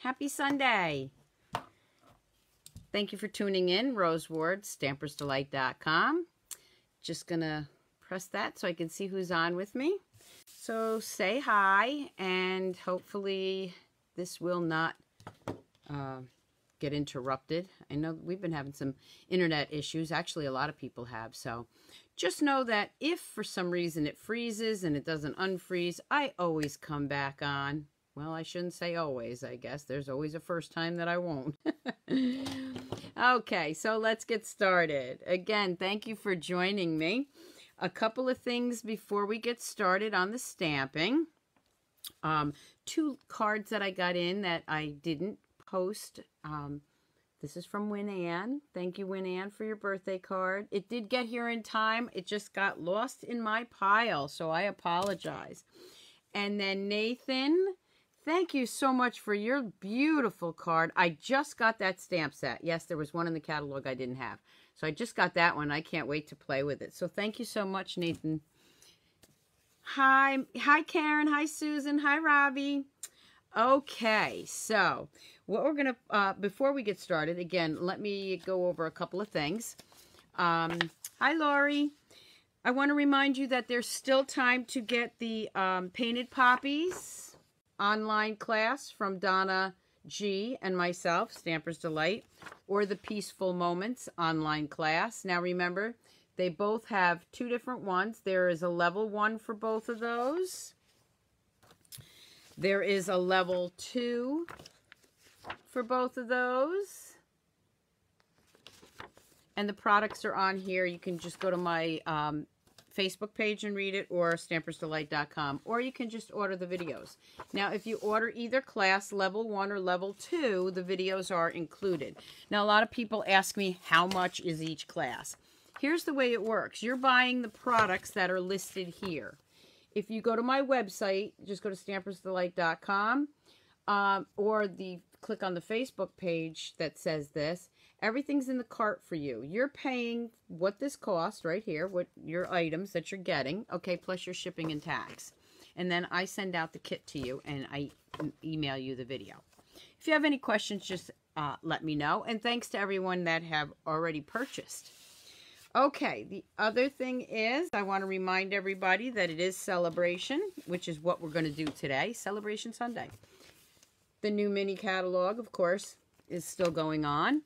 Happy Sunday. Thank you for tuning in. Rose Ward, stampersdelight.com. Just going to press that so I can see who's on with me. So say hi, and hopefully this will not get interrupted. I know we've been having some internet issues. Actually, a lot of people have. So just know that if for some reason it freezes and it doesn't unfreeze, I always come back on. Well, I shouldn't say always, I guess. There's always a first time that I won't. Okay, so let's get started. Again, thank you for joining me. A couple of things before we get started on the stamping. 2 cards that I got in that I didn't post. This is from Win Ann. Thank you, Win Ann, for your birthday card. It did get here in time. It just got lost in my pile, so I apologize. And then Nathan, thank you so much for your beautiful card. I just got that stamp set. Yes, there was one in the catalog I didn't have. So I just got that one. I can't wait to play with it. So thank you so much, Nathan. Hi Karen. Hi, Susan. Hi, Robbie. Okay, so what we're going to, before we get started, again, let me go over a couple of things. Hi, Lori. I want to remind you that there's still time to get the Painted Poppies online class from Donna G and myself, Stampers Delight, or the Peaceful Moments online class. Now remember, they both have 2 different ones. There is a level 1 for both of those. There is a level 2 for both of those. And the products are on here. You can just go to my Facebook page and read it, or stampersdelight.com, or you can just order the videos. Now, if you order either class, level 1 or level 2, the videos are included. Now, a lot of people ask me, how much is each class? Here's the way it works. You're buying the products that are listed here. If you go to my website, just go to stampersdelight.com, or click on the Facebook page that says this. Everything's in the cart for you. You're paying what this costs right here, what your items that you're getting, okay, plus your shipping and tax. And then I send out the kit to you, and I email you the video. If you have any questions, just let me know. And thanks to everyone that have already purchased. Okay, the other thing is I want to remind everybody that it is Celebration, which is what we're going to do today, Celebration Sunday. The new mini catalog, of course, is still going on.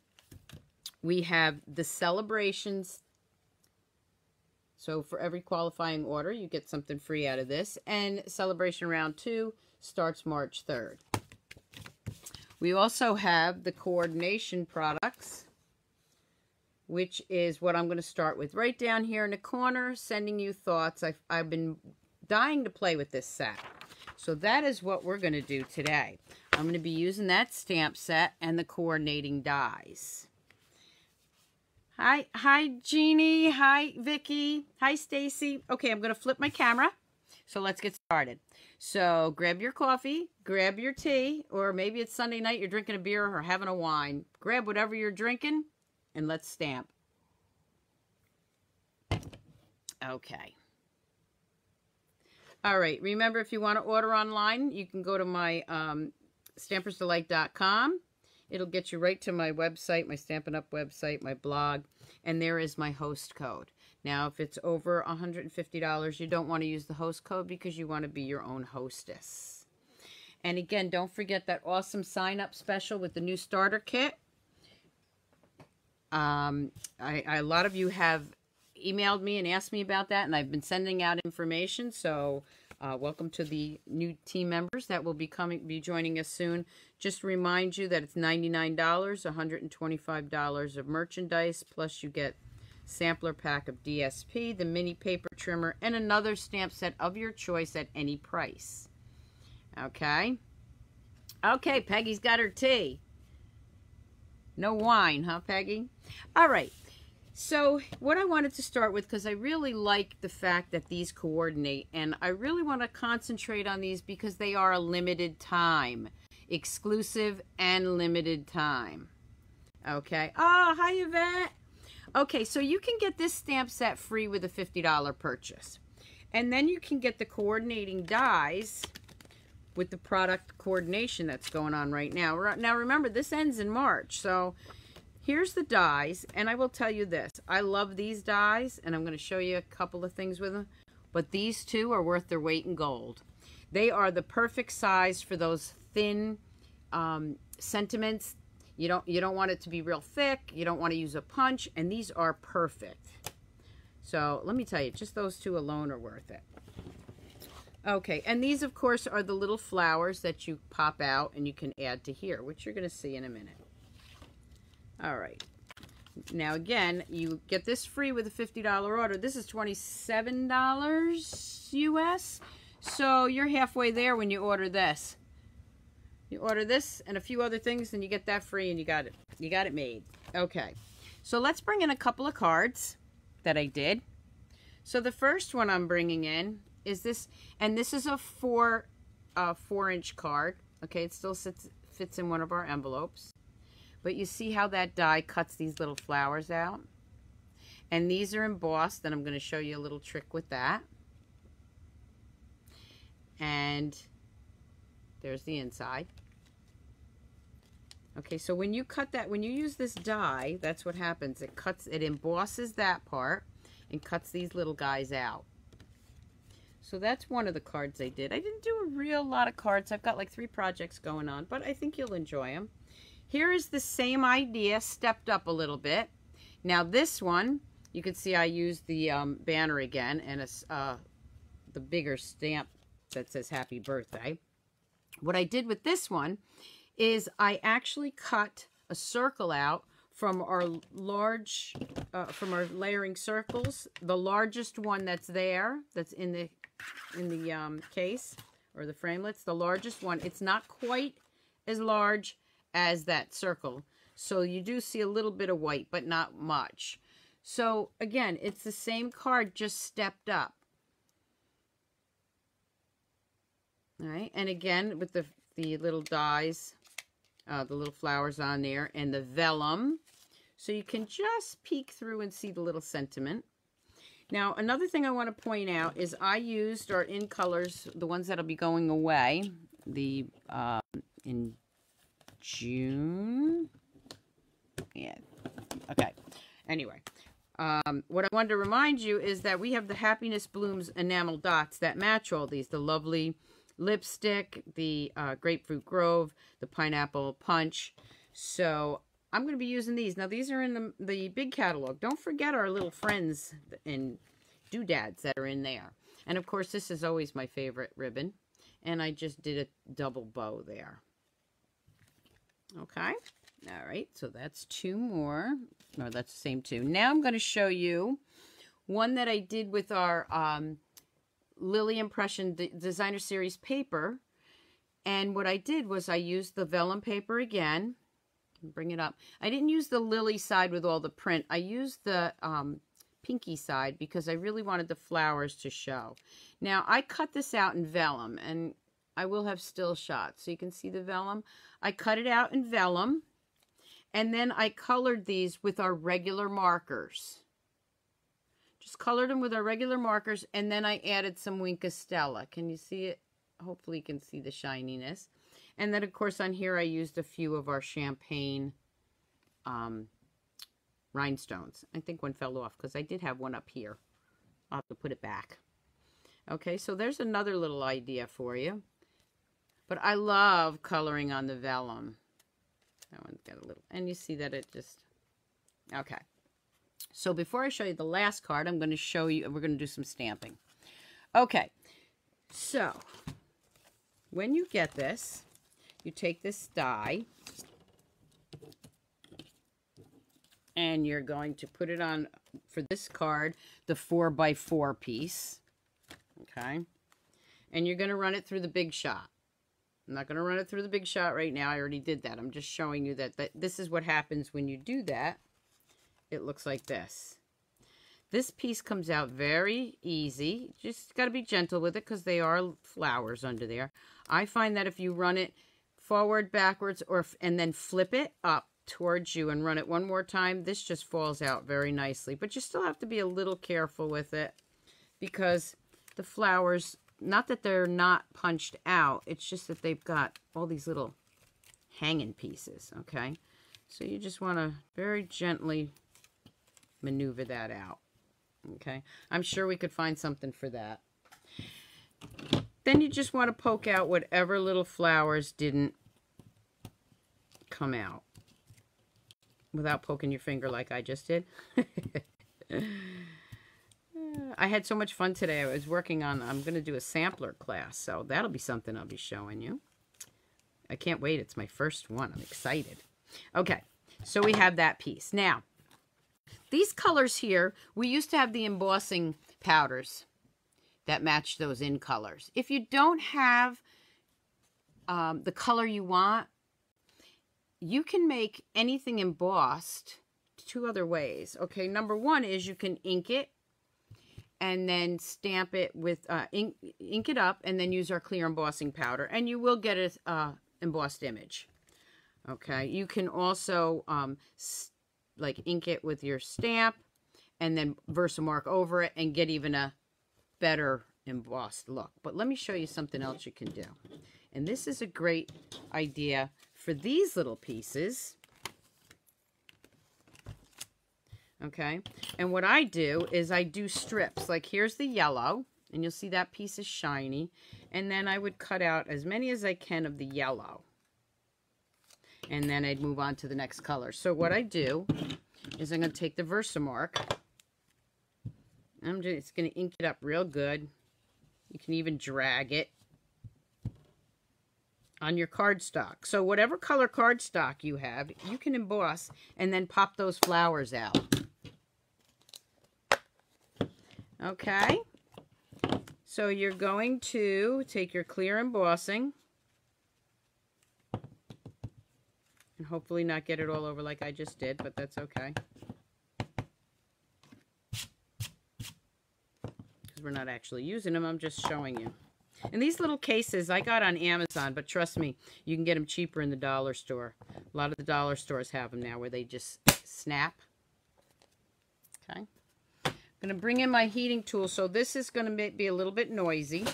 We have the celebrations. So for every qualifying order, you get something free out of this. And Celebration Round 2 starts March 3rd. We also have the coordination products, which is what I'm going to start with. Right down here in the corner, sending you thoughts. I've been dying to play with this set. So that is what we're going to do today. I'm going to be using that stamp set and the coordinating dies. Hi, Jeannie. Hi, Vicky. Hi, Stacy. Okay, I'm going to flip my camera. So let's get started. So grab your coffee, grab your tea, or maybe it's Sunday night, you're drinking a beer or having a wine. Grab whatever you're drinking, and let's stamp. Okay. All right. Remember, if you want to order online, you can go to my stampersdelight.com. It'll get you right to my website, my Stampin' Up website, my blog, and there is my host code. Now, if it's over $150, you don't want to use the host code because you want to be your own hostess. And again, don't forget that awesome sign-up special with the new starter kit. A lot of you have emailed me and asked me about that, and I've been sending out information, so welcome to the new team members that will be joining us soon. Just to remind you that it's $99, $125 of merchandise, plus you get sampler pack of DSP, the mini paper trimmer, and another stamp set of your choice at any price. Okay? Okay, Peggy's got her tea. No wine, huh, Peggy? All right. So what I wanted to start with, because I really like the fact that these coordinate, and I really want to concentrate on these because they are a limited time. Exclusive and limited time. Okay. Oh, hi, Yvette. Okay, so you can get this stamp set free with a $50 purchase. And then you can get the coordinating dies with the product coordination that's going on right now. Now remember, this ends in March, so here's the dies, and I will tell you this. I love these dies, and I'm going to show you a couple of things with them, but these two are worth their weight in gold. They are the perfect size for those thin sentiments. You don't want it to be real thick. You don't want to use a punch, and these are perfect. So let me tell you, just those two alone are worth it. Okay, and these, of course, are the little flowers that you pop out and you can add to here, which you're going to see in a minute. All right. Now, again, you get this free with a $50 order. This is $27 US, so you're halfway there when you order this. You order this and a few other things, and you get that free, and you got it. You got it made. Okay, so let's bring in a couple of cards that I did. So the first one I'm bringing in is this, and this is a 4-inch card. Okay, it still fits in one of our envelopes. But you see how that die cuts these little flowers out? And these are embossed, and I'm going to show you a little trick with that. And there's the inside. Okay, so when you cut that, when you use this die, that's what happens. It embosses that part and cuts these little guys out. So that's one of the cards I did. I didn't do a real lot of cards. I've got like 3 projects going on, but I think you'll enjoy them. Here is the same idea stepped up a little bit. Now this one, you can see I used the banner again and the bigger stamp that says happy birthday. What I did with this one is I actually cut a circle out from our layering circles. The largest one that's there, that's in the case or the framelits, the largest one. It's not quite as large as that circle, so you do see a little bit of white, but not much. So again, it's the same card, just stepped up. All right, and again with the little dies, the little flowers on there, and the vellum, so you can just peek through and see the little sentiment. Now, another thing I want to point out is I used our in colors, the ones that'll be going away, in June. Yeah. Okay. Anyway, what I wanted to remind you is that we have the Happiness Blooms enamel dots that match all these. The lovely lipstick, the Grapefruit Grove, the Pineapple Punch. So I'm going to be using these. Now, these are in the big catalog. Don't forget our little friends and doodads that are in there. And, of course, this is always my favorite ribbon. And I just did a double bow there. Okay. All right. So that's 2 more. No, that's the same 2. Now I'm going to show you one that I did with our Lily Impression Designer Series paper. And what I did was I used the vellum paper again. Bring it up. I didn't use the Lily side with all the print. I used the pinky side because I really wanted the flowers to show. Now, I cut this out in vellum, and I will have still shots so you can see the vellum. I cut it out in vellum, and then I colored these with our regular markers. Just colored them with our regular markers, and then I added some Wink of Stella. Can you see it? Hopefully you can see the shininess. And then, of course, on here I used a few of our champagne rhinestones. I think one fell off because I did have one up here. I'll have to put it back. Okay, so there's another little idea for you. But I love coloring on the vellum. That one's got a little, and you see that it just, okay. So before I show you the last card, I'm going to show you, we're going to do some stamping. Okay, so when you get this, you take this die, and you're going to put it on, for this card, the 4x4 piece, okay? And you're going to run it through the Big Shot. I'm not going to run it through the Big Shot right now. I already did that. I'm just showing you that this is what happens when you do that. It looks like this. This piece comes out very easy. Just got to be gentle with it because they are flowers under there. I find that if you run it forward, backwards, and then flip it up towards you and run it one more time, this just falls out very nicely. But you still have to be a little careful with it because the flowers not that they're not punched out, it's just that they've got all these little hanging pieces, okay? So you just want to very gently maneuver that out, okay? I'm sure we could find something for that. Then you just want to poke out whatever little flowers didn't come out without poking your finger like I just did. I had so much fun today. I was working on, I'm going to do a sampler class, so that'll be something I'll be showing you. I can't wait. It's my first one. I'm excited. Okay, so we have that piece. Now, these colors here, we used to have the embossing powders that match those in colors. If you don't have the color you want, you can make anything embossed two other ways. Okay, number one is you can ink it and then stamp it with, ink it up and then use our clear embossing powder, and you will get an embossed image. Okay, you can also like ink it with your stamp and then Versamark over it and get even a better embossed look. But let me show you something else you can do. And this is a great idea for these little pieces. Okay, and what I do is I do strips. Like here's the yellow, and you'll see that piece is shiny. And then I would cut out as many as I can of the yellow. And then I'd move on to the next color. So what I do is I'm going to take the Versamark. I'm just going to ink it up real good. You can even drag it on your cardstock. So whatever color cardstock you have, you can emboss and then pop those flowers out. Okay. So you're going to take your clear embossing and hopefully not get it all over like I just did, but that's okay. Because we're not actually using them, I'm just showing you. And these little cases I got on Amazon, but trust me, you can get them cheaper in the dollar store. A lot of the dollar stores have them now where they just snap. Okay. I'm going to bring in my heating tool, so this is going to be a little bit noisy.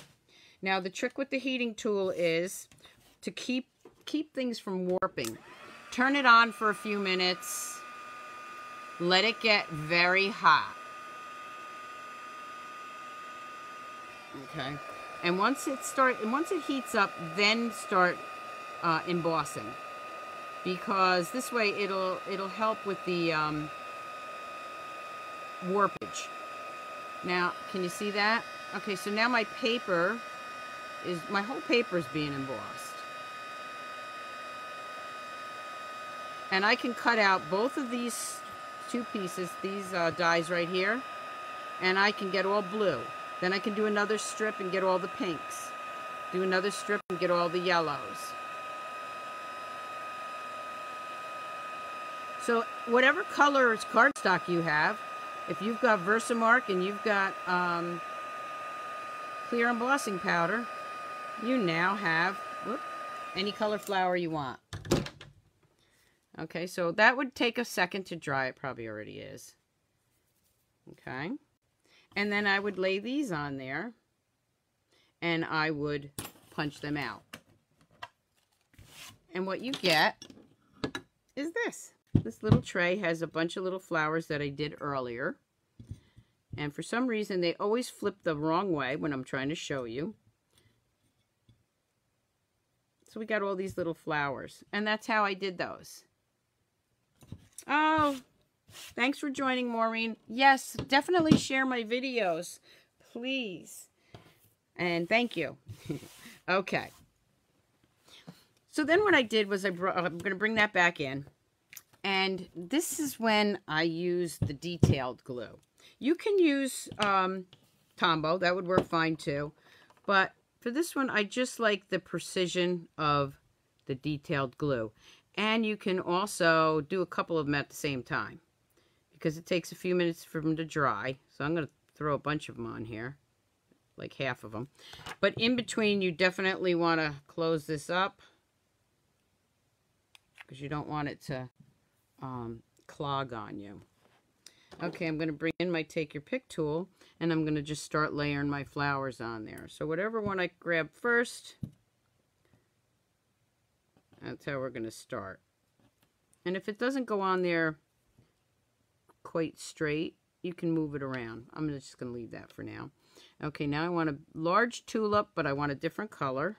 Now the trick with the heating tool is to keep things from warping. Turn it on for a few minutes. Let it get very hot. Okay. And once it heats up, then start embossing, because this way it'll help with the warpage. Now, can you see that? Okay, so now my whole paper is being embossed, and I can cut out both of these two pieces, these dies right here, and I can get all blue. Then I can do another strip and get all the pinks. Do another strip and get all the yellows. So whatever color cardstock you have, if you've got Versamark and you've got clear embossing powder, you now have any color flower you want. Okay, so that would take a second to dry. It probably already is. Okay. And then I would lay these on there, and I would punch them out. And what you get is this. This little tray has a bunch of little flowers that I did earlier. And for some reason, they always flip the wrong way when I'm trying to show you. So we got all these little flowers. And that's how I did those. Oh, thanks for joining, Maureen. Yes, definitely share my videos, please. And thank you. Okay. So then what I did was I'm going to bring that back in. And this is when I use the detailed glue. You can use Tombow. That would work fine too. But for this one, I just like the precision of the detailed glue. And you can also do a couple of them at the same time, because it takes a few minutes for them to dry. So I'm going to throw a bunch of them on here, like half of them. But in between, you definitely want to close this up, because you don't want it to clog on you. Okay, I'm going to bring in my Take Your Pick tool, and I'm going to just start layering my flowers on there. So whatever one I grab first, that's how we're going to start. And if it doesn't go on there quite straight, you can move it around. I'm just going to leave that for now. Okay, now I want a large tulip, but I want a different color.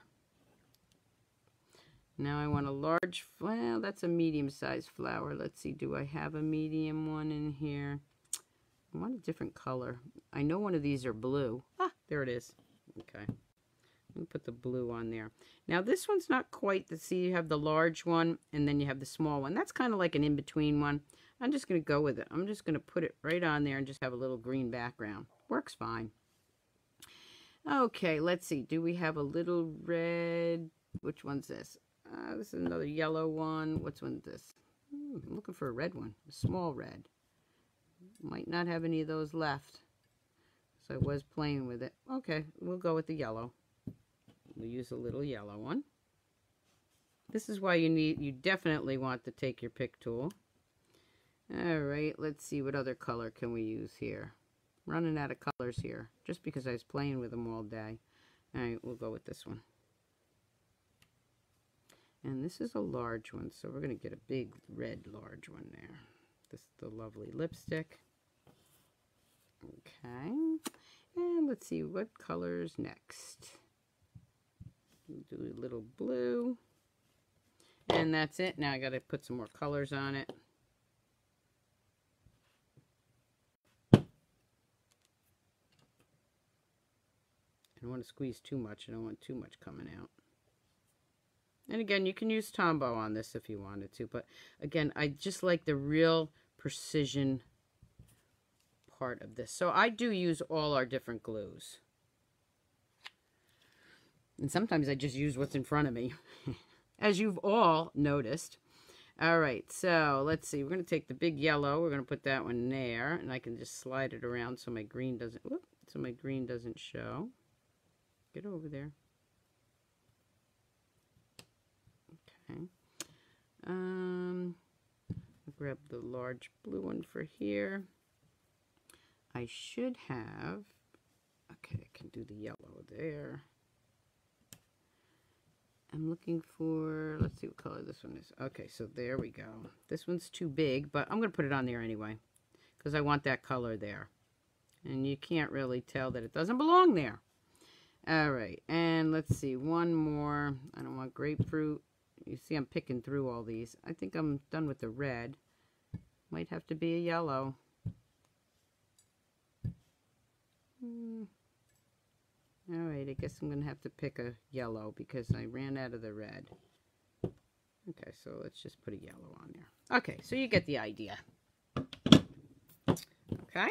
Now I want a large, well, that's a medium-sized flower. Let's see, do I have a medium one in here? I want a different color. I know one of these are blue. Ah, there it is. Okay. Let me put the blue on there. Now this one's not quite the, see, you have the large one and then you have the small one. That's kind of like an in-between one. I'm just going to go with it. I'm just going to put it right on there and just have a little green background. Works fine. Okay, let's see. Do we have a little red? Which one's this? This is another yellow one. Which one's this? I'm looking for a red one. A small red. Might not have any of those left. So I was playing with it. Okay, we'll go with the yellow. We'll use a little yellow one. This is why you definitely want to Take Your Pick tool. All right, let's see what other color can we use here. I'm running out of colors here, just because I was playing with them all day. All right, we'll go with this one. And this is a large one, so we're going to get a big red large one there. This is the lovely lipstick. Okay, and let's see what colors next. We'll do a little blue, and that's it. Now I got to put some more colors on it. I don't want to squeeze too much. I don't want too much coming out. And again, you can use Tombow on this if you wanted to, but again, I just like the real precision part of this. So I do use all our different glues. And sometimes I just use what's in front of me, as you've all noticed. All right, so let's see. We're going to take the big yellow. We're going to put that one there, and I can just slide it around so my green doesn't, whoop, so my green doesn't show. Get over there. Okay. I'll grab the large blue one for here. I should have, okay, I can do the yellow there. I'm looking for, let's see what color this one is. Okay, so there we go. This one's too big, but I'm going to put it on there anyway, because I want that color there. And you can't really tell that it doesn't belong there. All right, and let's see, one more. I don't want grapefruit. You see I'm picking through all these. I think I'm done with the red. Might have to be a yellow. All right, I guess I'm going to have to pick a yellow because I ran out of the red. Okay, so let's just put a yellow on there. Okay, so you get the idea. Okay.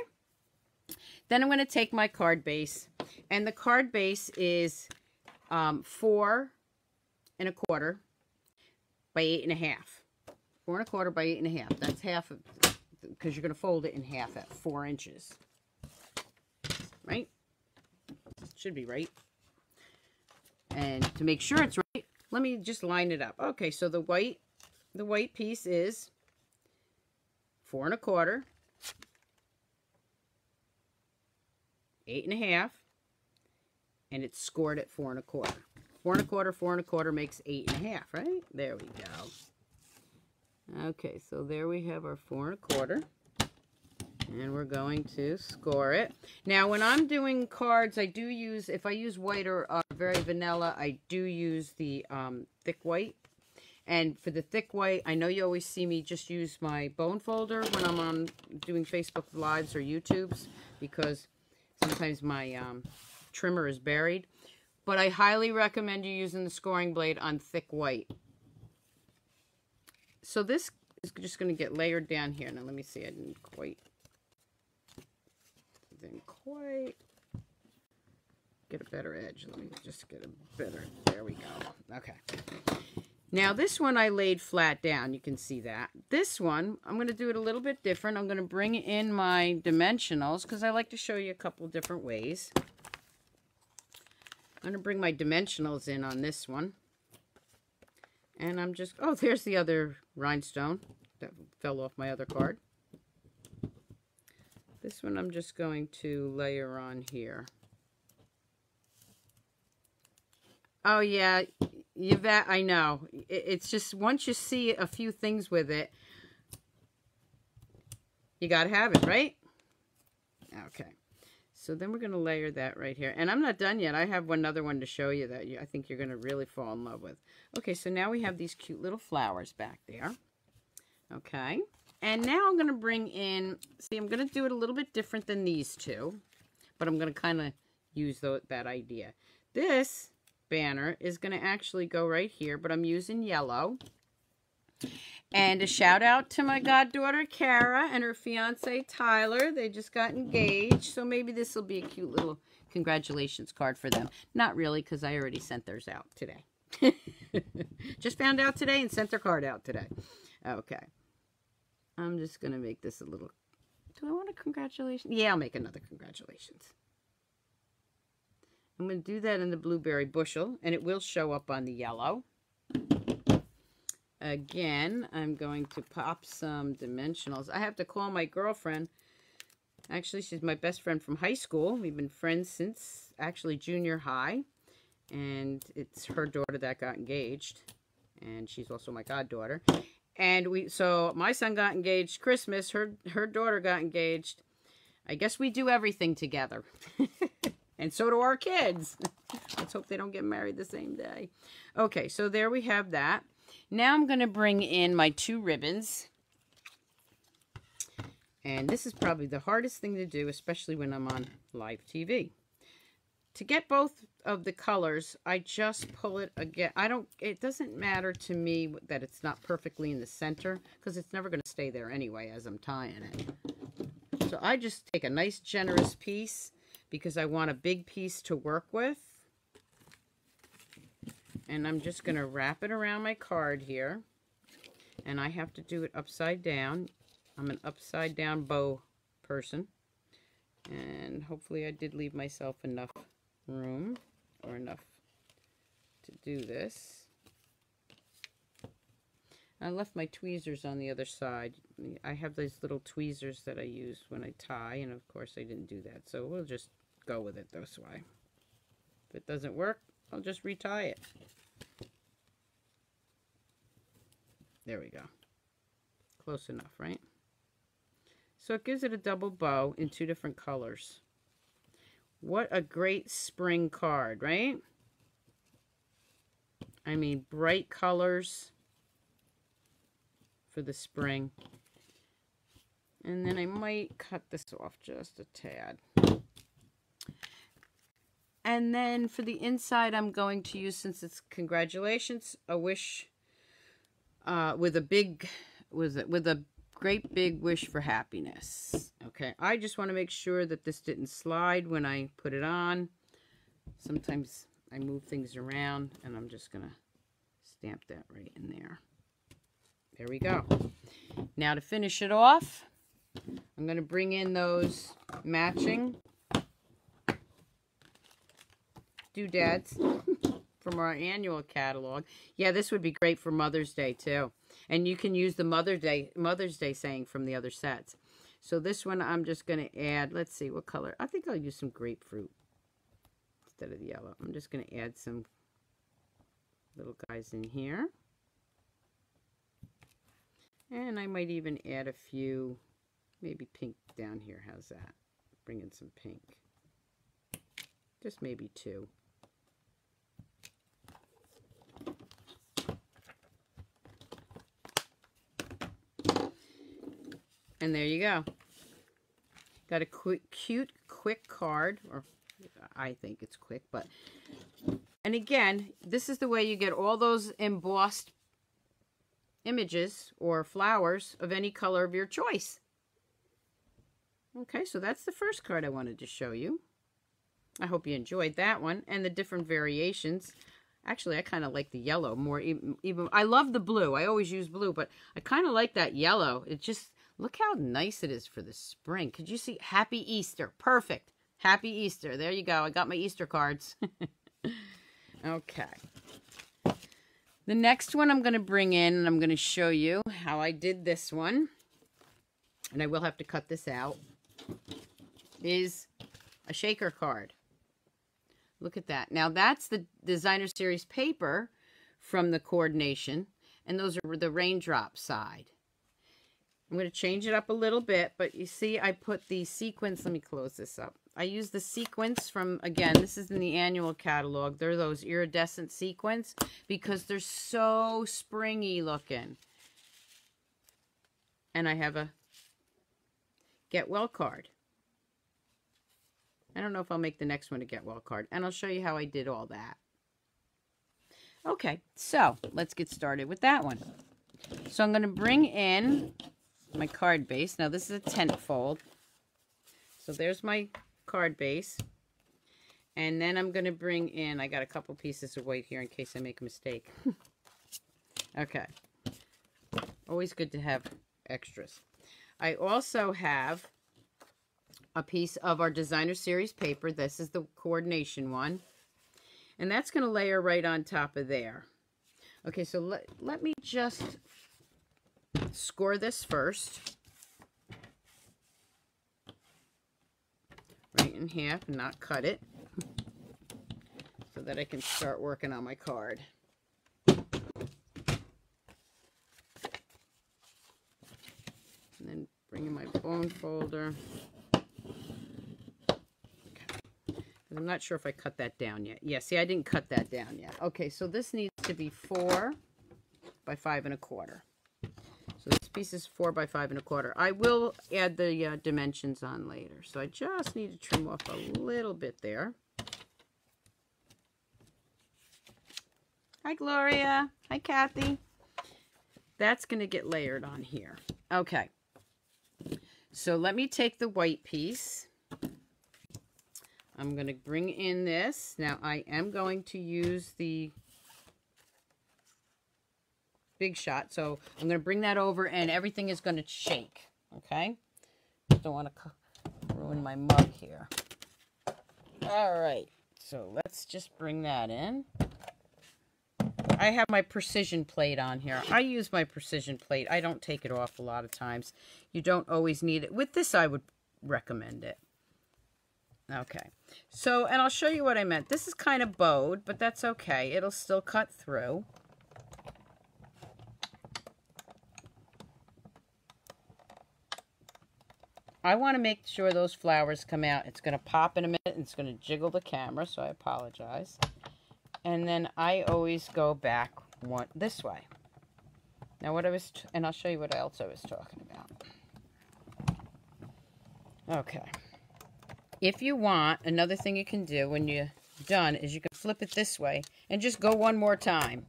Then I'm going to take my card base, and the card base is 4 1/4 by 8 1/2. 4 1/4 by 8 1/2. That's half of, because you're going to fold it in half at 4 inches. Right? Should be right. And to make sure it's right, let me just line it up. Okay, so the white piece is 4 1/4, 8 1/2, and it's scored at 4 1/4. 4 1/4, 4 1/4 makes 8 1/2, right? There we go. Okay, so there we have our 4 1/4. And we're going to score it. Now, when I'm doing cards, I do use, if I use white or very vanilla, I do use the thick white. And for the thick white, I know you always see me just use my bone folder when I'm on doing Facebook Lives or YouTubes, because sometimes my trimmer is buried. But I highly recommend you using the scoring blade on thick white. So this is just going to get layered down here. Now, let me see. I didn't quite get a better edge. Let me just get a better, there we go. Okay. Now this one I laid flat down. You can see that. This one, I'm going to do it a little bit different. I'm going to bring in my dimensionals because I like to show you a couple different ways. I'm going to bring my dimensionals in on this one. And I'm just, oh, there's the other rhinestone that fell off my other card. This one I'm just going to layer on here. Oh yeah, Yvette, I know. It's just once you see a few things with it, you got to have it, right? Okay. So then we're going to layer that right here. And I'm not done yet. I have another one to show you that I think you're going to really fall in love with. Okay, so now we have these cute little flowers back there. Okay. And now I'm going to bring in, see, I'm going to do it a little bit different than these two. But I'm going to kind of use that idea. This banner is going to actually go right here, but I'm using yellow. And a shout out to my goddaughter Kara and her fiance Tyler. They just got engaged, so maybe this will be a cute little congratulations card for them. Not really, because I already sent theirs out today. Just found out today and sent their card out today. Okay. I'm just going to make this a little... Do I want a congratulations? Yeah, I'll make another congratulations. I'm going to do that in the blueberry bushel, and it will show up on the yellow. Again, I'm going to pop some dimensionals. I have to call my girlfriend. Actually, she's my best friend from high school. We've been friends since actually junior high. And it's her daughter that got engaged. And she's also my goddaughter. And so my son got engaged Christmas. Her daughter got engaged. I guess we do everything together. And so do our kids. Let's hope they don't get married the same day. Okay, so there we have that. Now I'm going to bring in my 2 ribbons. And this is probably the hardest thing to do, especially when I'm on live TV. To get both of the colors, I just pull it again. It doesn't matter to me that it's not perfectly in the center, because it's never going to stay there anyway as I'm tying it. So I just take a nice generous piece because I want a big piece to work with. And I'm just going to wrap it around my card here. And I have to do it upside down. I'm an upside down bow person. And hopefully I did leave myself enough room or enough to do this. I left my tweezers on the other side. I have these little tweezers that I use when I tie. And of course I didn't do that. So we'll just go with it this way. If it doesn't work, I'll just retie it. There we go. Close enough, right? So it gives it a double bow in 2 different colors. What a great spring card, right? I mean, bright colors for the spring. And then I might cut this off just a tad. And then for the inside, I'm going to use, since it's congratulations, a wish with a great big wish for happiness. Okay, I just want to make sure that this didn't slide when I put it on. Sometimes I move things around, and I'm just going to stamp that right in there. There we go. Now to finish it off, I'm going to bring in those matching doodads from our annual catalog. Yeah, this would be great for Mother's Day too. And you can use the Mother's Day saying from the other sets. So this one I'm just going to add, let's see what color. I think I'll use some grapefruit instead of the yellow. I'm just going to add some little guys in here. And I might even add a few, maybe pink down here. How's that? Bring in some pink. Just maybe 2. And there you go. Got a cute, quick card, or I think it's quick, but, and again, this is the way you get all those embossed images or flowers of any color of your choice. Okay, so that's the first card I wanted to show you. I hope you enjoyed that one and the different variations. Actually, I kind of like the yellow more. Even I love the blue. I always use blue, but I kind of like that yellow. It just, look how nice it is for the spring. Could you see? Happy Easter. Perfect. Happy Easter. There you go. I got my Easter cards. Okay. The next one I'm going to bring in, and I'm going to show you how I did this one. And I will have to cut this out. is a shaker card. Look at that. Now that's the designer series paper from the coordination, and those are the raindrop side. I'm going to change it up a little bit, but you see I put the sequins. Let me close this up. I use the sequins from, again, this is in the annual catalog. They're those iridescent sequins because they're so springy looking. And I have a Get Well card. I don't know if I'll make the next one a Get Well card. And I'll show you how I did all that. Okay, so let's get started with that one. So I'm going to bring in my card base. Now this is a tent fold. So there's my card base. And then I'm going to bring in, I got a couple pieces of white here in case I make a mistake. Okay. Always good to have extras. I also have a piece of our designer series paper. This is the coordination one. And that's going to layer right on top of there. Okay, so let me just score this first. Right in half and not cut it. So that I can start working on my card. And then bring in my bone folder. I'm not sure if I cut that down yet. Yeah, see, I didn't cut that down yet. Okay, so this needs to be 4 by 5 1/4. So this piece is 4 by 5 1/4. I will add the dimensions on later. So I just need to trim off a little bit there. Hi, Gloria. Hi, Kathy. That's going to get layered on here. Okay. So let me take the white piece. I'm going to bring in this. Now, I am going to use the Big Shot. So I'm going to bring that over and everything is going to shake. Okay? Don't want to ruin my mug here. All right. So let's just bring that in. I have my precision plate on here. I use my precision plate. I don't take it off a lot of times. You don't always need it. With this, I would recommend it. Okay. So, and I'll show you what I meant. This is kind of bowed, but that's okay. It'll still cut through. I want to make sure those flowers come out. It's going to pop in a minute, and it's going to jiggle the camera, so I apologize. And then I always go back this way. Now what and I'll show you what else I was talking about. Okay. If you want, another thing you can do when you're done is you can flip it this way and just go one more time.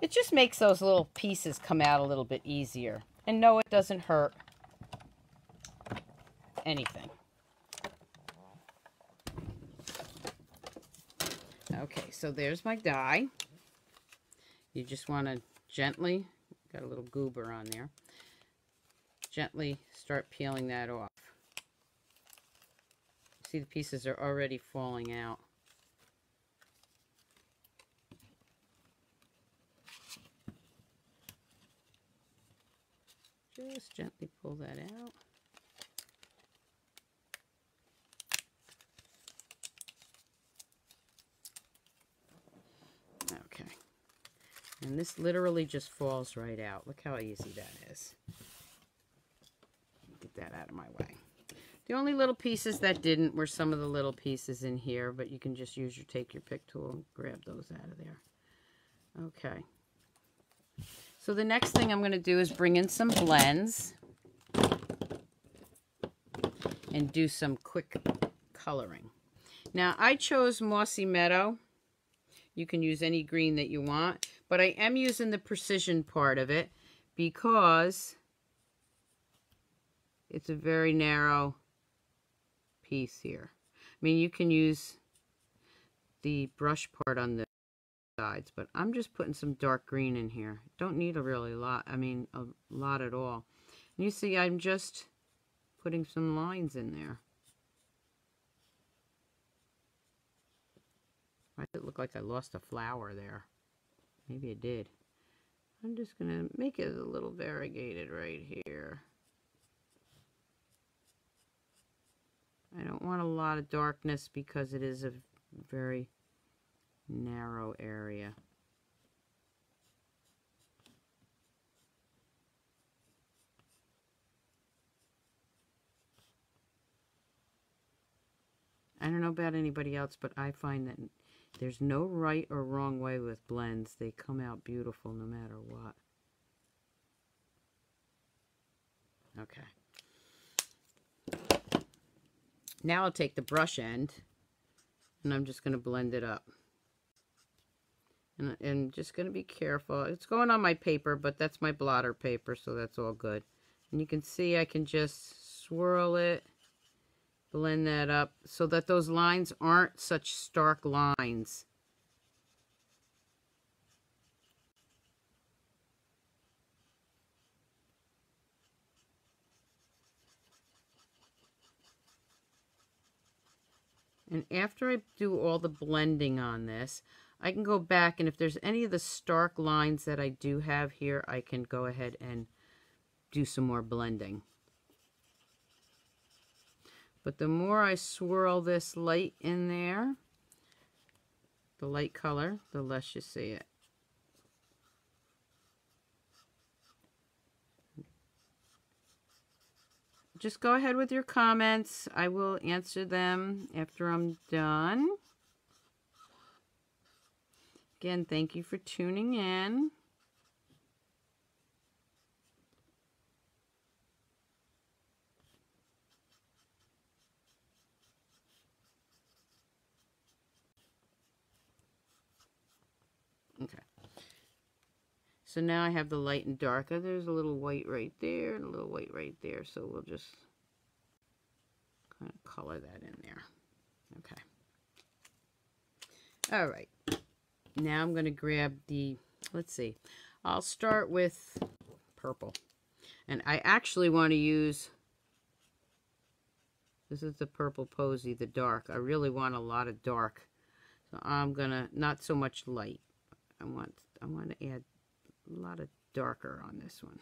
It just makes those little pieces come out a little bit easier. And no, it doesn't hurt anything. Okay, so there's my die. You just want to gently, got a little goober on there, gently start peeling that off. See, the pieces are already falling out. Just gently pull that out. Okay. And this literally just falls right out. Look how easy that is. Get that out of my way. The only little pieces that didn't were some of the little pieces in here, but you can just take your pick tool and grab those out of there. Okay. So the next thing I'm going to do is bring in some blends and do some quick coloring. Now, I chose Mossy Meadow. You can use any green that you want, but I am using the precision part of it because it's a very narrow piece here. I mean, you can use the brush part on the sides, but I'm just putting some dark green in here. Don't need a lot at all. And you see, I'm just putting some lines in there. Why does it look like I lost a flower there? Maybe it did. I'm just going to make it a little variegated right here. I don't want a lot of darkness because it is a very narrow area. I don't know about anybody else, but I find that there's no right or wrong way with blends. They come out beautiful no matter what. Okay. Now I'll take the brush end and I'm just going to blend it up. And just going to be careful. It's going on my paper, but that's my blotter paper, so that's all good. And you can see I can just swirl it, blend that up so that those lines aren't such stark lines. And after I do all the blending on this, I can go back, and if there's any of the stark lines that I do have here, I can go ahead and do some more blending. But the more I swirl this light in there, the light color, the less you see it. Just go ahead with your comments. I will answer them after I'm done. Again, thank you for tuning in. Okay. So now I have the light and dark. There's a little white right there and a little white right there. So we'll just kind of color that in there. Okay. All right. Now I'm going to grab the, let's see, I'll start with purple. And I actually want to use, this is the Purple Posy, the dark. I really want a lot of dark. So I'm going to, not so much light. I want to add a lot of darker on this one.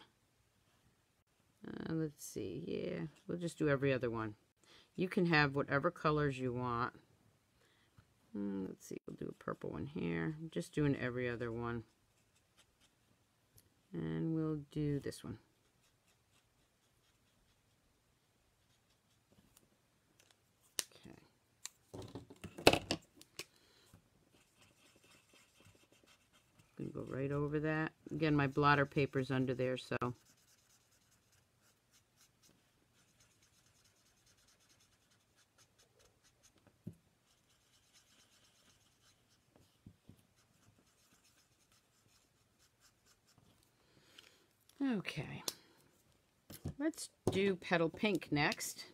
Let's see, yeah, we'll just do every other one. You can have whatever colors you want. Let's see, we'll do a purple one here. I'm just doing every other one. And we'll do this one. Okay. I'm going to go right over that. Again, my blotter paper's under there, so. Okay, let's do Petal Pink next.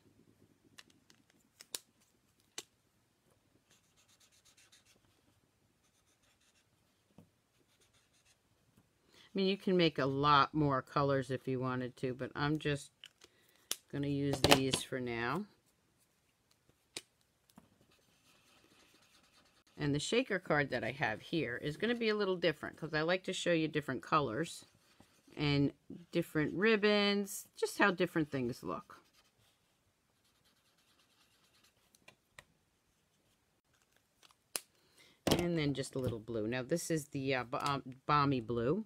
I mean, you can make a lot more colors if you wanted to, but I'm just going to use these for now. And the shaker card that I have here is going to be a little different because I like to show you different colors and different ribbons, just how different things look. And then just a little blue. Now this is the Balmy Blue.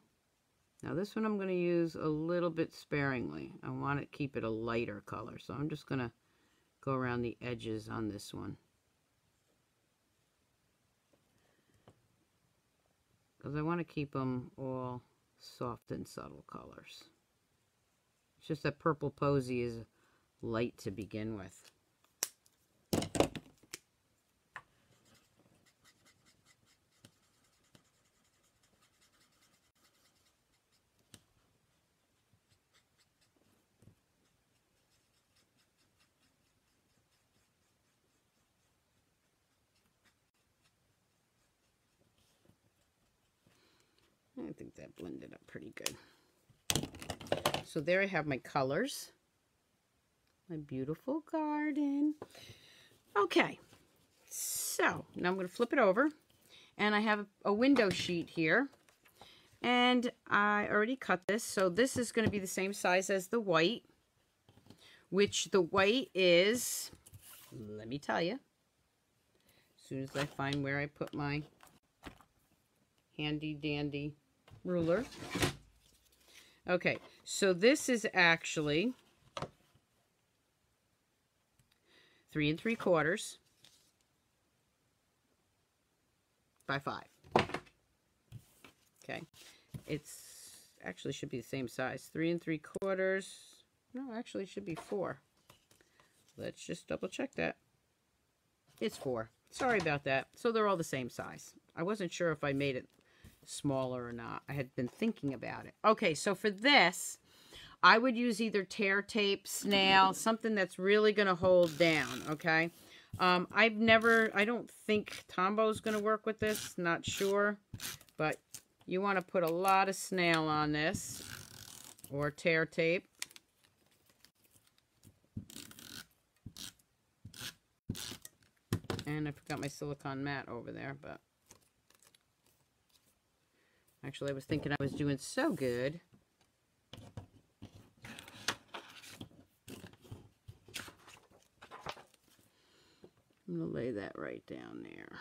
Now this one I'm going to use a little bit sparingly. I want to keep it a lighter color, so I'm just going to go around the edges on this one. Because I want to keep them all soft and subtle colors. It's just that Purple Posy is light to begin with. I think that blended up pretty good. So there I have my colors. My beautiful garden. Okay, so now I'm going to flip it over. And I have a window sheet here. And I already cut this. So this is going to be the same size as the white. Which the white is, let me tell you. As soon as I find where I put my handy dandy ruler. Okay, so this is actually 3 3/4 by 5. Okay, it's actually should be the same size. 3 3/4. No, actually it should be 4. Let's just double check that. It's 4. Sorry about that. So they're all the same size. I wasn't sure if I made it smaller or not. I had been thinking about it. Okay, so for this, I would use either tear tape, snail, something that's really going to hold down, okay? I don't think Tombo's going to work with this. Not sure. But you want to put a lot of snail on this or tear tape. And I forgot my silicone mat over there, but actually I was thinking I was doing so good. I'm going to lay that right down there.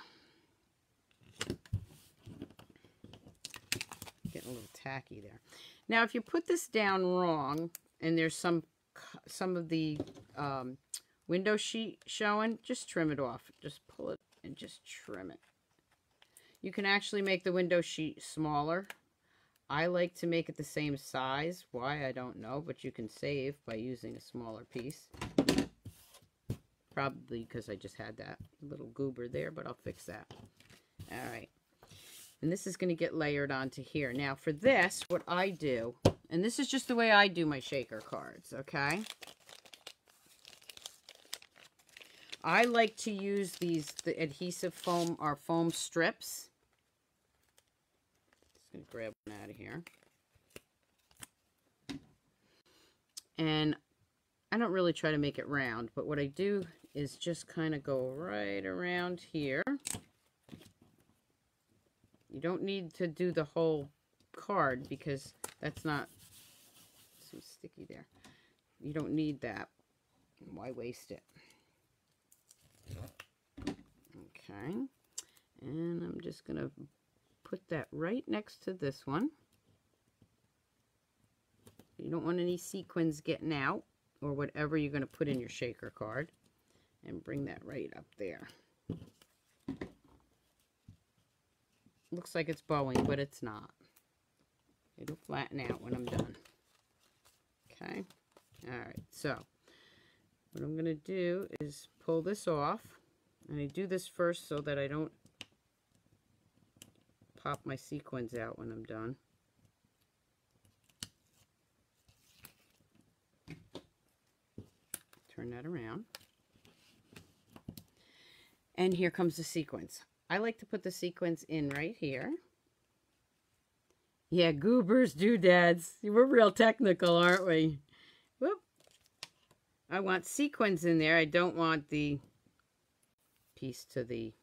Getting a little tacky there. Now, if you put this down wrong and there's some of the window sheet showing, just trim it off. Just pull it and just trim it. You can actually make the window sheet smaller. I like to make it the same size. Why, I don't know, but you can save by using a smaller piece. Probably because I just had that little goober there, but I'll fix that. All right. And this is going to get layered onto here. Now for this, what I do, and this is just the way I do my shaker cards, okay? I like to use the adhesive foam or foam strips. Just going to grab one out of here. And I don't really try to make it round, but what I do is just kind of go right around here. You don't need to do the whole card because that's not some sticky there. You don't need that. Why waste it? Okay. And I'm just going to put that right next to this one. You don't want any sequins getting out or whatever you're going to put in your shaker card. And bring that right up there. Looks like it's bowing, but it's not. It'll flatten out when I'm done. Okay. Alright, so what I'm going to do is pull this off. And I do this first so that I don't pop my sequins out when I'm done. Turn that around. And here comes the sequins. I like to put the sequins in right here. Yeah, goobers, doodads. We're real technical, aren't we? Whoop. I want sequins in there. I don't want the piece to the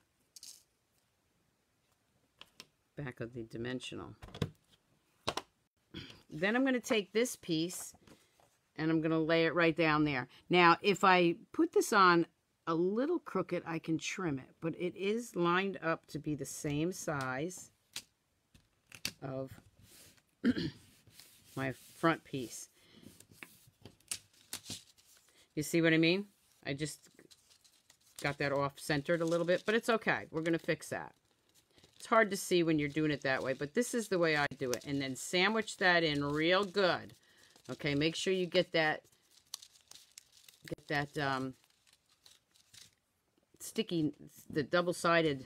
back of the dimensional. Then I'm going to take this piece and I'm going to lay it right down there. Now, if I put this on a little crooked, I can trim it, but it is lined up to be the same size of my front piece. You see what I mean? I just got that off centered a little bit, but it's okay. We're going to fix that. It's hard to see when you're doing it that way, but this is the way I do it. And then sandwich that in real good. Okay, make sure you get that sticky, the double-sided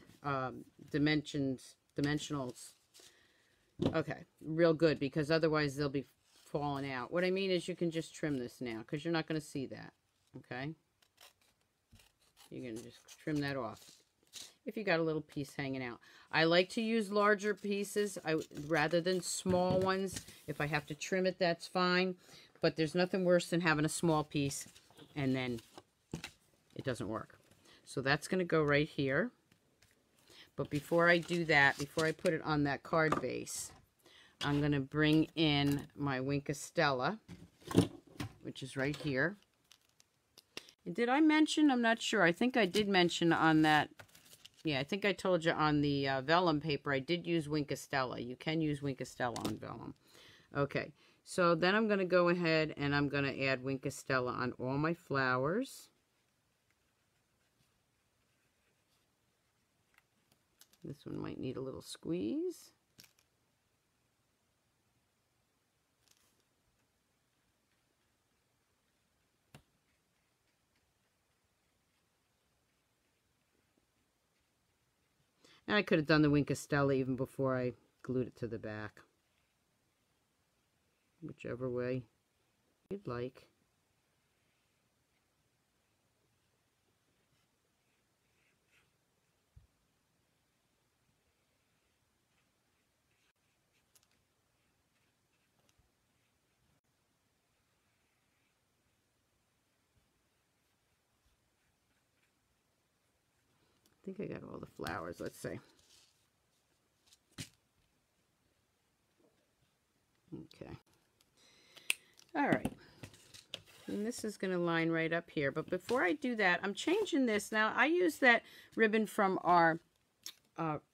dimensionals. Okay, real good, because otherwise they'll be falling out. What I mean is you can just trim this now, because you're not going to see that. Okay? You're going to just trim that off if you got a little piece hanging out. I like to use larger pieces rather than small ones. If I have to trim it, that's fine. But there's nothing worse than having a small piece and then it doesn't work. So that's going to go right here. But before I do that, before I put it on that card base, I'm going to bring in my Stella, which is right here. Did I mention? I'm not sure. I think I did mention on that. Yeah, I think I told you on the vellum paper, I did use Stella. You can use Stella on vellum. Okay, so then I'm going to go ahead and I'm going to add Stella on all my flowers. This one might need a little squeeze. And I could have done the Stella even before I glued it to the back. Whichever way you'd like. I think I got all the flowers. Let's see. Okay. All right. And this is going to line right up here. But before I do that, I'm changing this. Now, I use that ribbon from our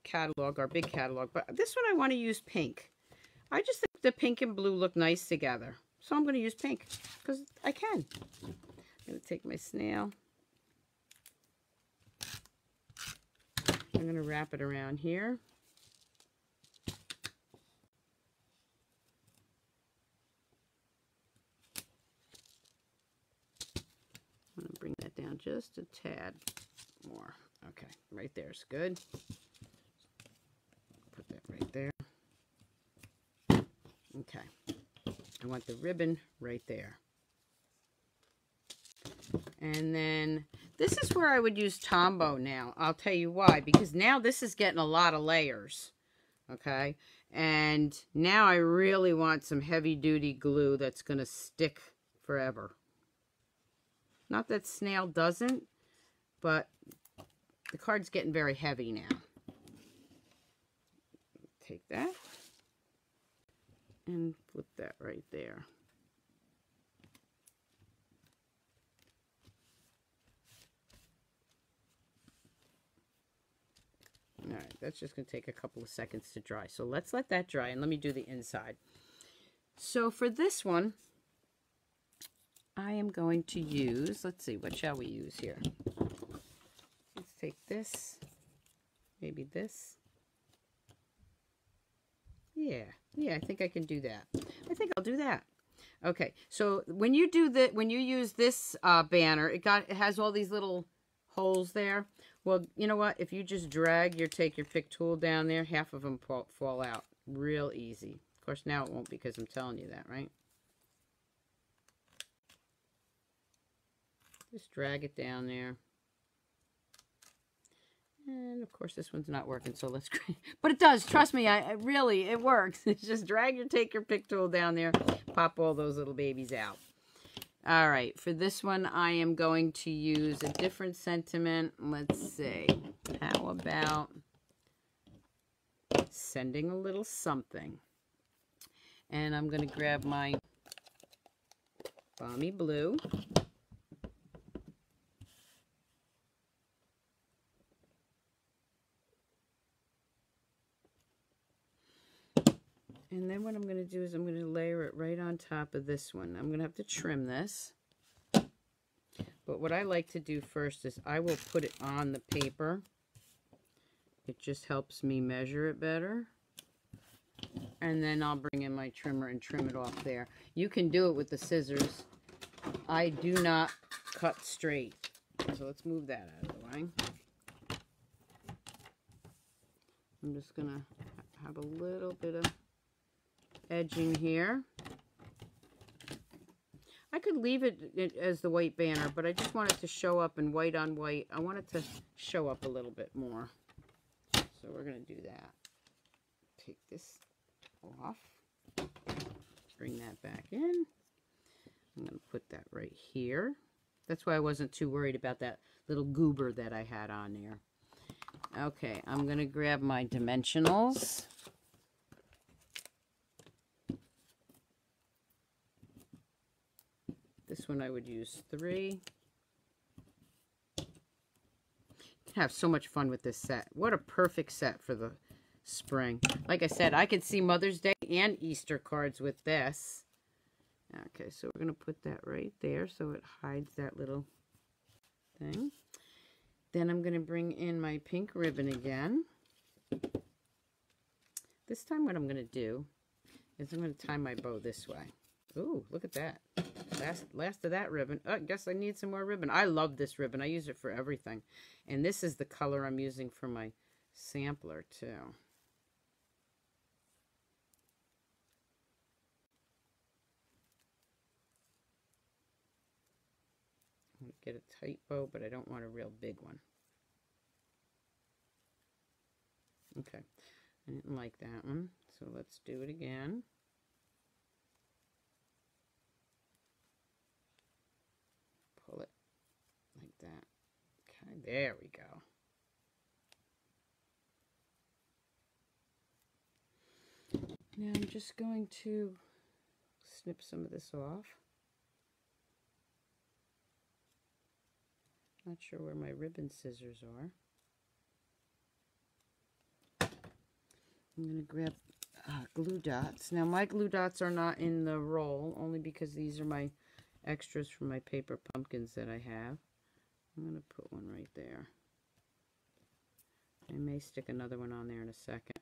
catalog, our big catalog. But this one I want to use pink. I just think the pink and blue look nice together. So I'm going to use pink because I can. I'm going to take my snail. I'm going to wrap it around here. I'm going to bring that down just a tad more. Okay, right there is good. Put that right there. Okay. I want the ribbon right there. And then this is where I would use Tombow now. I'll tell you why. Because now this is getting a lot of layers. Okay. And now I really want some heavy duty glue that's going to stick forever. Not that snail doesn't, but the card's getting very heavy now. Take that and put that right there. All right, that's just going to take a couple of seconds to dry. So let's let that dry, and let me do the inside. So for this one, I am going to use, let's see, what shall we use here? Let's take this, maybe this. Yeah, I think I can do that. I think I'll do that. Okay, so when you do that, when you use this banner, it has all these little holes there. Well, you know what? If you just drag take your pick tool down there, half of them fall out real easy. Of course, now it won't because I'm telling you that, right? Just drag it down there. And of course, this one's not working, so let's... But it does. Trust me, really, it works. It's just take your pick tool down there, pop all those little babies out. All right, for this one, I am going to use a different sentiment. Let's see. How about sending a little something? And I'm going to grab my Balmy Blue. And then what I'm going to do is I'm going to layer it right on top of this one. I'm going to have to trim this. But what I like to do first is I will put it on the paper. It just helps me measure it better. And then I'll bring in my trimmer and trim it off there. You can do it with the scissors. I do not cut straight. So let's move that out of the way. I'm just going to have a little bit of edging here. I could leave it as the white banner, but I just want it to show up in white on white. I want it to show up a little bit more. So we're going to do that. Take this off. Bring that back in. I'm going to put that right here. That's why I wasn't too worried about that little goober that I had on there. Okay, I'm going to grab my dimensionals. This one I would use 3. have so much fun with this set. What a perfect set for the spring. Like I said, I could see Mother's Day and Easter cards with this. Okay, so we're going to put that right there so it hides that little thing. Then I'm going to bring in my pink ribbon again. This time what I'm going to do is I'm going to tie my bow this way. Ooh, look at that. Last of that ribbon. Oh, I guess I need some more ribbon. I love this ribbon. I use it for everything. And this is the color I'm using for my sampler too. I'm going to get a tight bow, but I don't want a real big one. Okay. I didn't like that one, so let's do it again. Pull it like that. Okay, there we go. Now I'm just going to snip some of this off. Not sure where my ribbon scissors are. I'm going to grab glue dots. Now my glue dots are not in the roll, only because these are my extras from my paper pumpkins that I have. I'm going to put one right there. I may stick another one on there in a second.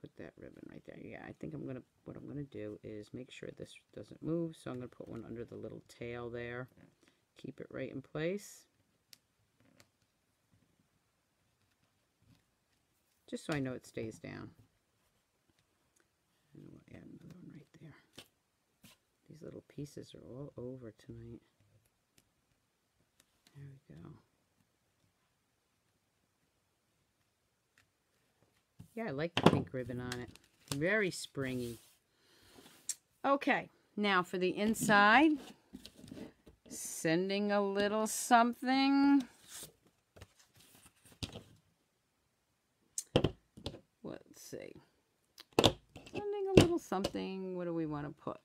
Put that ribbon right there. Yeah, I think what I'm going to do is make sure this doesn't move, so I'm going to put one under the little tail there. Keep it right in place. Just so I know it stays down. And we'll add another one right there. These little pieces are all over tonight. There we go. Yeah, I like the pink ribbon on it. Very springy. Okay, now for the inside. Sending a little something. Let's see. Sending a little something. What do we want to put?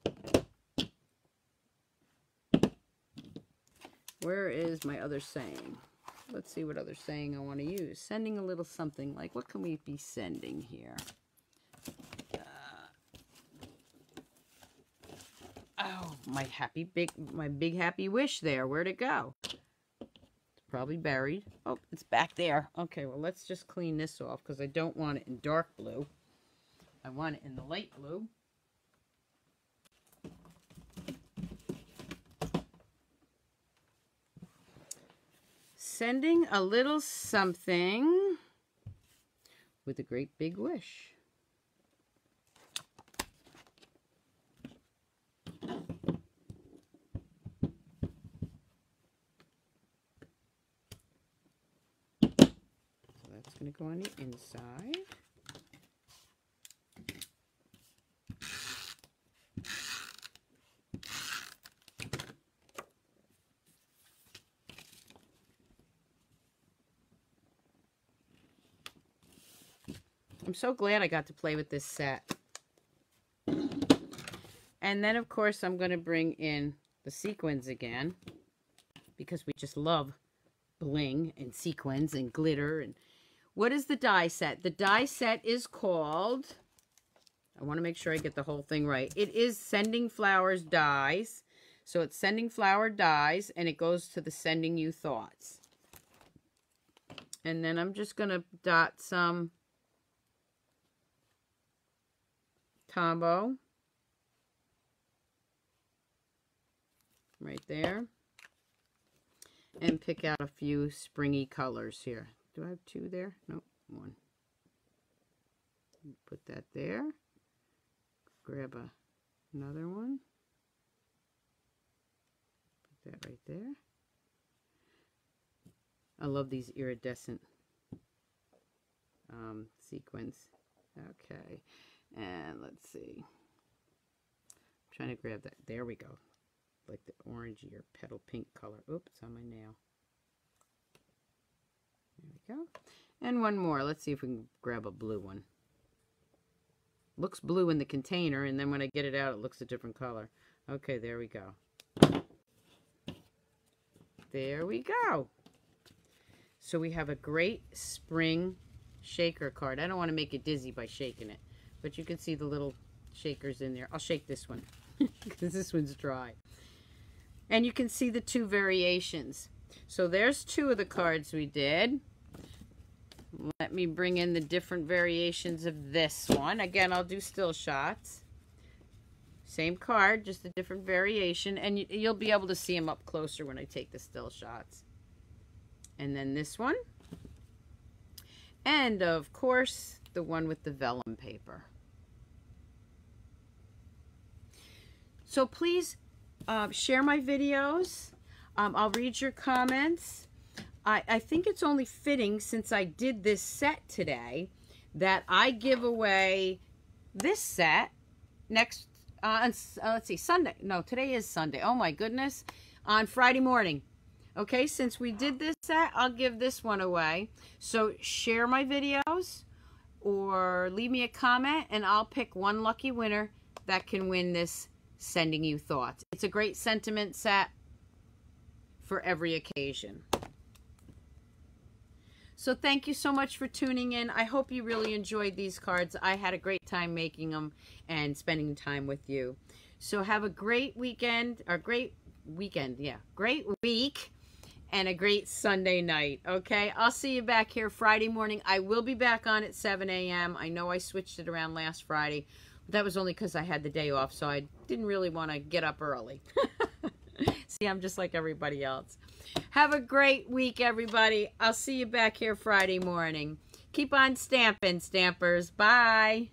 Where is my other saying? Let's see what other saying I want to use. Sending a little something. Like, what can we be sending here? Oh, my big happy wish there. Where'd it go? It's probably buried. Oh, it's back there. Okay, well, let's just clean this off because I don't want it in dark blue. I want it in the light blue. Sending a little something with a great big wish. So that's going to go on the inside. I'm so glad I got to play with this set. And then, of course, I'm going to bring in the sequins again because we just love bling and sequins and glitter. And what is the die set? The die set is called, I want to make sure I get the whole thing right. It is Sending Flowers Dies. So it's Sending Flower Dies, and it goes to the Sending You Thoughts. And then I'm just going to dot some Tombow right there, and pick out a few springy colors here. Do I have two there? Nope, one. Put that there. Grab another one. Put that right there. I love these iridescent sequins. Okay. And let's see. I'm trying to grab that. There we go. Like the orangey or petal pink color. Oops, it's on my nail. There we go. And one more. Let's see if we can grab a blue one. Looks blue in the container, and then when I get it out, it looks a different color. Okay, there we go. There we go. So we have a great spring shaker card. I don't want to make it dizzy by shaking it, but you can see the little shakers in there. I'll shake this one because this one's dry. And you can see the 2 variations. So there's 2 of the cards we did. Let me bring in the different variations of this one. Again, I'll do still shots. Same card, just a different variation. And you'll be able to see them up closer when I take the still shots. And then this one. And, of course, the one with the vellum paper. So please share my videos. I'll read your comments. I think it's only fitting, since I did this set today, that I give away this set next, let's see, Sunday. No, today is Sunday. Oh my goodness. On Friday morning. Okay, since we did this set, I'll give this one away. So share my videos or leave me a comment and I'll pick one lucky winner that can win this Sending You Thoughts. It's a great sentiment set for every occasion. So thank you so much for tuning in. I hope you really enjoyed these cards. I had a great time making them and spending time with you. So have a great weekend, or great weekend, yeah, great week, and a great Sunday night, okay? I'll see you back here Friday morning. I will be back on at 7 a.m. I know I switched it around last Friday, but that was only because I had the day off, so I didn't really want to get up early. See, I'm just like everybody else. Have a great week, everybody. I'll see you back here Friday morning. Keep on stamping, Stampers. Bye.